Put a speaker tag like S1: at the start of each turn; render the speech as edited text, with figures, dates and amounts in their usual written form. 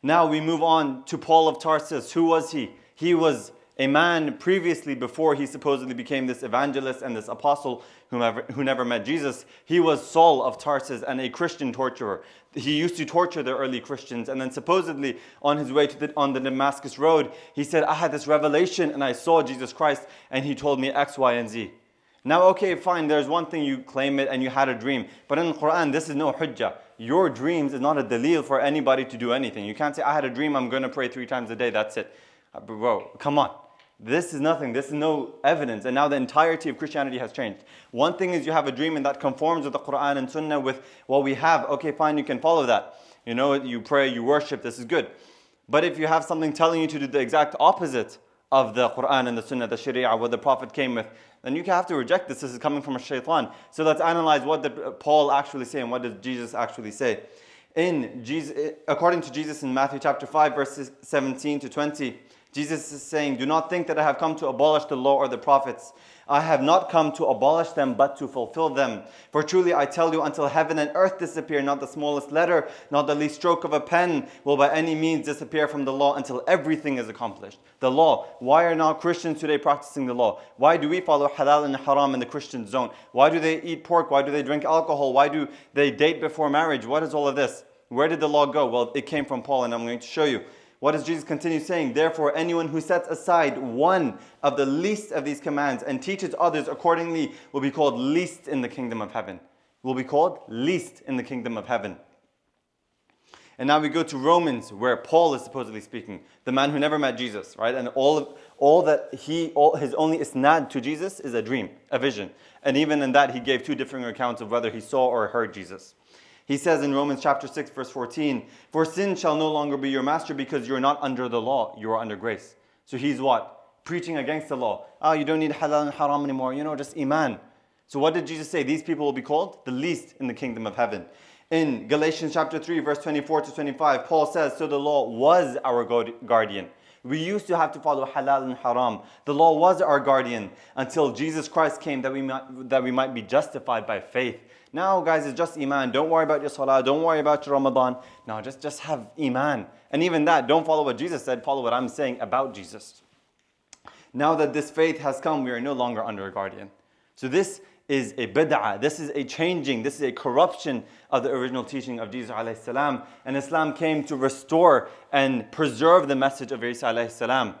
S1: Now we move on to Paul of Tarsus. Who was he? He was a man previously, before he supposedly became this evangelist and this apostle who never met Jesus. He was Saul of Tarsus and a Christian torturer. He used to torture the early Christians, and then supposedly on his way on the Damascus road, he said, I had this revelation and I saw Jesus Christ and he told me X, Y, and Z. Now, okay, fine, there's one thing, you claim it and you had a dream. But in the Quran, this is no hujjah. Your dreams is not a dalil for anybody to do anything. You can't say, I had a dream, I'm going to pray 3 times a day, that's it. Bro, come on. This is nothing. This is no evidence. And now the entirety of Christianity has changed. One thing is you have a dream and that conforms with the Quran and Sunnah with what we have. Okay, fine, you can follow that. You know, you pray, you worship, this is good. But if you have something telling you to do the exact opposite of the Quran and the Sunnah, the Sharia, what the Prophet came with, then you have to reject this. This is coming from a shaitan. So let's analyze what did Paul actually say and what did Jesus actually say. According to Jesus in Matthew chapter 5, verses 17 to 20, Jesus is saying, do not think that I have come to abolish the law or the prophets. I have not come to abolish them, but to fulfill them. For truly I tell you, until heaven and earth disappear, not the smallest letter, not the least stroke of a pen will by any means disappear from the law until everything is accomplished. The law. Why are now Christians today practicing the law? Why do we follow halal and haram in the Christian zone? Why do they eat pork? Why do they drink alcohol? Why do they date before marriage? What is all of this? Where did the law go? Well, it came from Paul, and I'm going to show you. What does Jesus continue saying? Therefore, anyone who sets aside one of the least of these commands and teaches others accordingly will be called least in the kingdom of heaven. Will be called least in the kingdom of heaven. And now we go to Romans, where Paul is supposedly speaking, the man who never met Jesus, right? And his only isnad to Jesus is a dream, a vision. And even in that, he gave 2 different accounts of whether he saw or heard Jesus. He says in Romans chapter 6, verse 14, for sin shall no longer be your master because you're not under the law, you are under grace. So he's what? Preaching against the law. You don't need halal and haram anymore, just iman. So what did Jesus say? These people will be called the least in the kingdom of heaven. In Galatians chapter 3, verse 24 to 25, Paul says, so the law was our guardian. We used to have to follow halal and haram. The law was our guardian until Jesus Christ came that we might be justified by faith. Now, guys, it's just iman. Don't worry about your salah. Don't worry about your Ramadan. No, just have iman. And even that, don't follow what Jesus said. Follow what I'm saying about Jesus. Now that this faith has come, we are no longer under a guardian. So this is a bid'ah. This is a changing. This is a corruption of the original teaching of Jesus alayhi salam. And Islam came to restore and preserve the message of Isa alayhi salam.